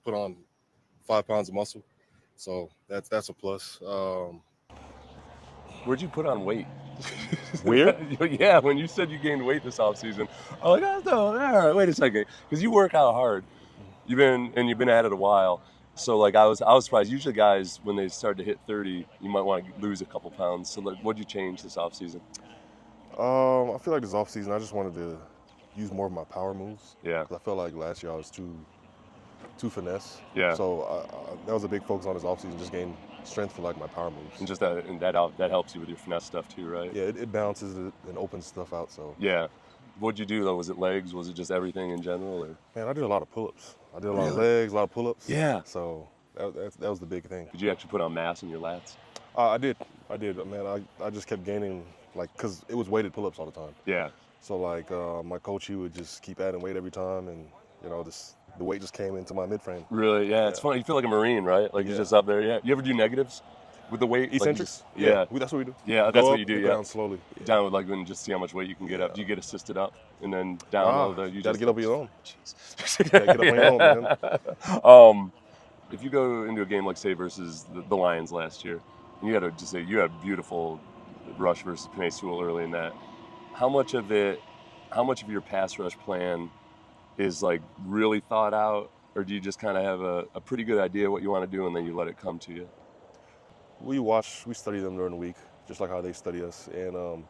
put on 5 pounds of muscle, so that's a plus. Where'd you put on weight? Where? Yeah, when you said you gained weight this offseason, I'm like, oh, no, all right, wait a second, because you work out hard. You've been at it a while. So like I was surprised. Usually guys when they start to hit 30, you might want to lose a couple pounds. So like, what'd you change this offseason? I feel like this offseason I just wanted to use more of my power moves. Yeah. 'Cause I felt like last year I was too finesse. Yeah. So that was a big focus on this offseason, just gain strength for like my power moves. And just that helps you with your finesse stuff too, right? Yeah, it balances it and opens stuff out. So Yeah. What'd you do though? Was it legs? Was it just everything in general? Or? man, I did a lot of pull-ups. I did a lot of legs, a lot of pull-ups. Yeah. So that was the big thing. Did you actually put on mass in your lats? I did. Man, I just kept gaining, like, because it was weighted pull-ups all the time. Yeah. So, like, my coach, he would just keep adding weight every time, and, the weight just came into my mid-frame. Really? Yeah, it's funny. You feel like a Marine, right? Like you're just up there. Yeah. You ever do negatives with the weight? Eccentrics? Like yeah. That's what we do. Yeah, that's Go what up, you do, go yeah. down slowly. Yeah. Down with like when just see how much weight you can get up. Do you get assisted up and then down low? You got to get up on your own. Jesus. You got to get up on your own, man. If you go into a game like, say, versus the Lions last year, and you had a beautiful rush versus Payne early in that, how much of your pass rush plan is like really thought out, or do you just kind of have a pretty good idea what you want to do and then you let it come to you? We study them during the week, just like how they study us. And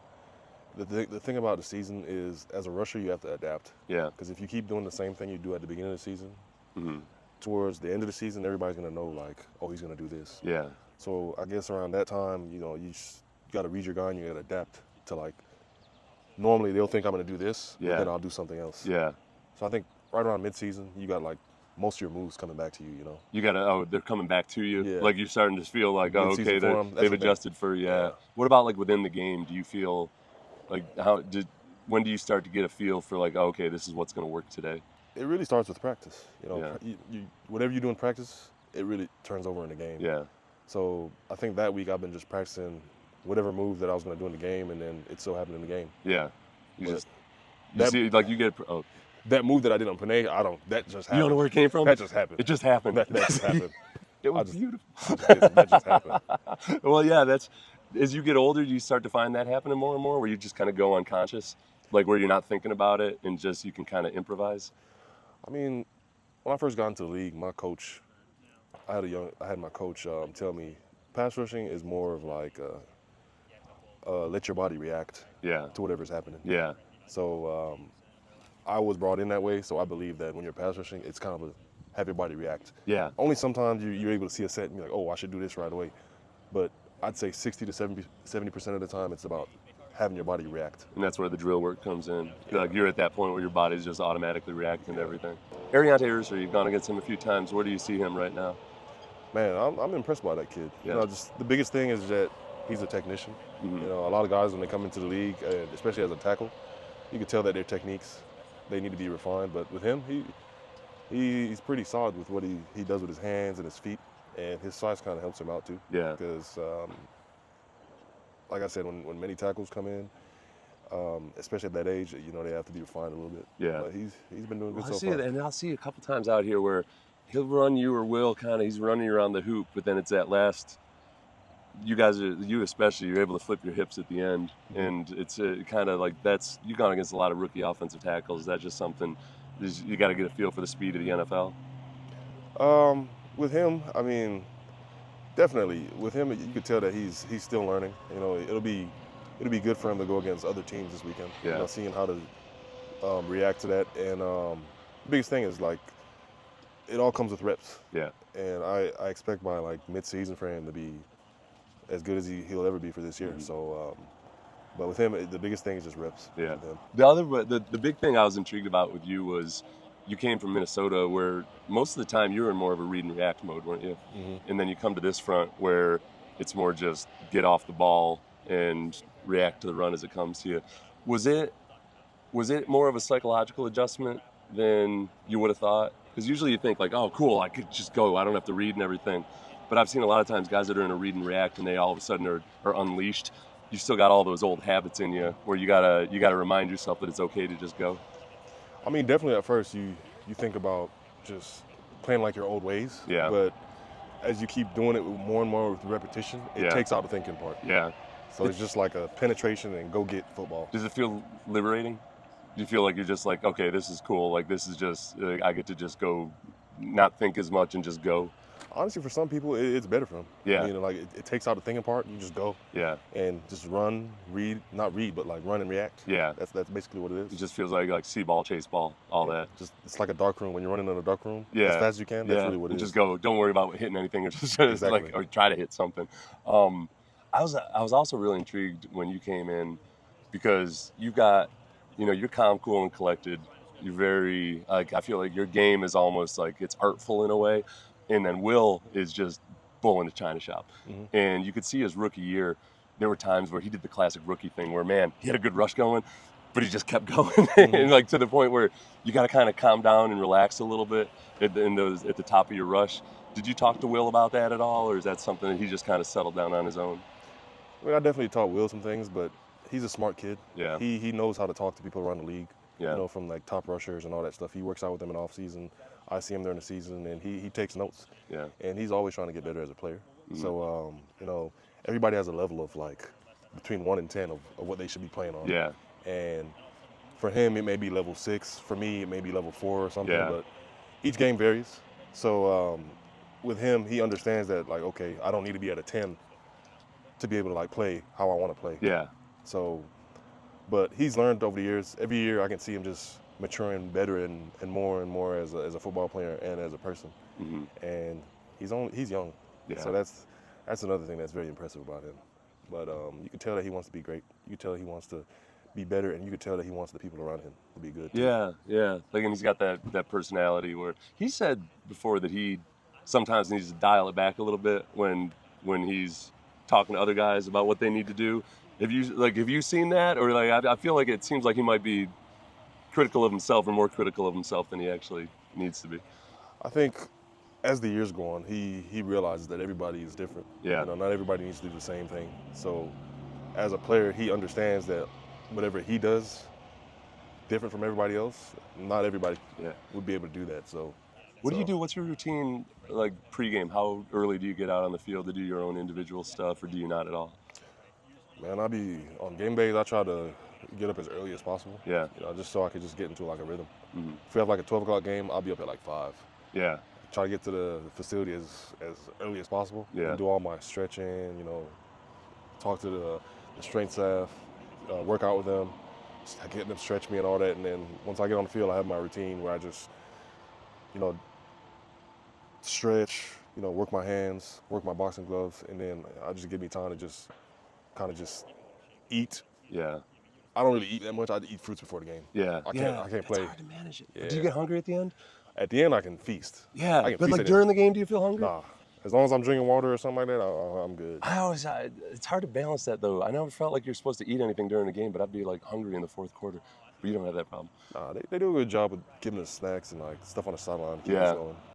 the thing about the season is, as a rusher, you have to adapt. Yeah. Because if you keep doing the same thing you do at the beginning of the season, Mm-hmm. towards the end of the season, everybody's going to know, like, oh, he's going to do this. Yeah. So I guess around that time, you got to read your guy and you got to adapt to, like, normally they'll think I'm going to do this, Yeah. but then I'll do something else. Yeah. So I think right around mid-season, you got, like, most of your moves coming back to you, You gotta, they're coming back to you. Yeah. Like you're starting to feel like, oh, Mid-season okay, form, that's they've what they- adjusted for, Yeah. What about like within the game? Do you feel like when do you start to get a feel for like, oh, okay, this is what's going to work today? It really starts with practice. Yeah. Whatever you do in practice, it really turns over in the game. Yeah. So I think that week I've been just practicing whatever move that I was going to do in the game, and then it so happened in the game. Yeah. But That That move that I did on Payne, that just happened. you don't know where it came from? That just happened. It just happened. That just happened. It was beautiful. That just happened. Well, yeah, as you get older, do you start to find that happening more and more, where you just kind of go unconscious, like where you're not thinking about it and just you can kind of improvise? I mean, when I first got into the league, my coach, I had my coach tell me, pass rushing is more of like let your body react Yeah. to whatever's happening. Yeah. So I was brought in that way, so I believe that when you're pass rushing, it's kind of have your body react. Yeah. Only sometimes you're able to see a set and you're like, oh, I should do this right away. But I'd say 60 to 70% of the time, it's about having your body react. And that's where the drill work comes in. Like you're at that point where your body's just automatically reacting to everything. Ariante Urser, you've gone against him a few times. Where do you see him right now? Man, I'm impressed by that kid. Yeah. Just the biggest thing is that he's a technician. Mm-hmm. A lot of guys when they come into the league, especially as a tackle, you can tell that their techniques, they need to be refined. But with him, he's pretty solid with what he does with his hands and his feet, and his size kind of helps him out too. Yeah. Because, like I said, when many tackles come in, especially at that age, they have to be refined a little bit. Yeah. But he's been doing good I so see far. it, and I'll see a couple times out here where he'll run you or will he's running around the hoop, but then it's that last. You especially, you're able to flip your hips at the end, and it's kind of like you've gone against a lot of rookie offensive tackles. Is that just something you got to get a feel for the speed of the NFL? With him, I mean, definitely. With him, you could tell that he's still learning. It'll be good for him to go against other teams this weekend. Yeah. Seeing how to react to that, and the biggest thing is like it all comes with reps. Yeah. And I expect by like mid-season for him to be as good as he'll ever be for this year. Mm-hmm. So, but with him, the biggest thing is just reps. Yeah. with him. The big thing I was intrigued about with you was you came from Minnesota, where most of the time you were in more of a read and react mode, weren't you? Mm-hmm. And then you come to this front where it's more just get off the ball and react to the run as it comes to you. Was it more of a psychological adjustment than you would have thought? Because usually you think like, oh, cool, I could just go. I don't have to read and everything. But I've seen a lot of times guys that are in a read and react and they all of a sudden are unleashed. You still got all those old habits in you where you gotta remind yourself that it's okay to just go. I mean, definitely at first you think about just playing like your old ways. Yeah. But as you keep doing it more and more with repetition, it Yeah. takes out the thinking part. Yeah. So it's just like a penetration and go get football. Does it feel liberating? Do you feel like you're just like, okay, this is cool. Like this is just, I get to just go, not think as much and just go. Honestly, for some people, it's better for them. Yeah. You know, like it takes out the thinking part. You just go Yeah. and just run, not read, but like run and react. Yeah. That's basically what it is. It just feels like see ball, chase ball, all that. Just it's like a dark room when you're running in a dark room. Yeah. As fast as you can. That's really what it and is. just go. Don't worry about hitting anything, or just Exactly. like or try to hit something. I was also really intrigued when you came in because you've got, you're calm, cool, and collected. You're very like I feel like your game is almost like it's artful in a way, and then Will is just bull in the china shop. Mm-hmm. And you could see his rookie year, there were times where he did the classic rookie thing where man he had a good rush going, but he just kept going, Mm-hmm. and like to the point where you got to kind of calm down and relax a little bit at the top of your rush. Did you talk to Will about that at all, or is that something that he just kind of settled down on his own? I mean, I definitely taught Will some things, but he's a smart kid. Yeah. He knows how to talk to people around the league. Yeah. You know, from like top rushers and all that stuff. He works out with them in off season. I see him during the season, and he takes notes. Yeah. And he's always trying to get better as a player. Mm-hmm. So everybody has a level of like between 1 and 10 of what they should be playing on. Yeah. And for him, it may be level 6. For me, it may be level 4 or something. Yeah. But each game varies. So with him, he understands that like, okay, I don't need to be at a 10 to be able to like play how I want to play. Yeah. So, but he's learned over the years. Every year, I can see him just maturing better and more as a football player and as a person. Mm-hmm. And he's young. Yeah. So that's another thing that's very impressive about him. But you can tell that he wants to be great. You can tell that he wants to be better, and you can tell that he wants the people around him to be good too. Yeah, yeah. Like, and he's got that personality where he said before that he sometimes needs to dial it back a little bit when he's talking to other guys about what they need to do. Have you seen that, or like I feel like it seems like he might be critical of himself or more critical of himself than he actually needs to be. I think as the years go on, he realizes that everybody is different. Yeah. You know, not everybody needs to do the same thing. So as a player, he understands that whatever he does different from everybody else, not everybody would be able to do that. So what do you do? What's your routine like pregame? How early do you get out on the field to do your own individual stuff, or do you not at all? Man, I'll be on game days. I try to get up as early as possible. Yeah. You know, just so I could just get into like a rhythm. Mm-hmm. If we have like a 12 o'clock game, I'll be up at like 5. Yeah. Try to get to the facility as early as possible. Yeah. And do all my stretching. You know, talk to the strength staff, work out with them, get them stretch me and all that. And then once I get on the field, I have my routine where I just, stretch, work my hands, work my boxing gloves, and then I just give me time to just kind of just eat. Yeah. I don't really eat that much. I eat fruits before the game. Yeah. I can't play. It's hard to manage it. Yeah. Do you get hungry at the end? At the end, I can feast. Yeah. I can But feast like at during the game, do you feel hungry? Nah. As long as I'm drinking water or something like that, I'm good. It's hard to balance that though. I never felt like you're supposed to eat anything during the game, but I'd be like hungry in the fourth quarter. But you don't have that problem. Nah, they do a good job of giving us snacks and like stuff on the sideline. Keep Yeah. us going.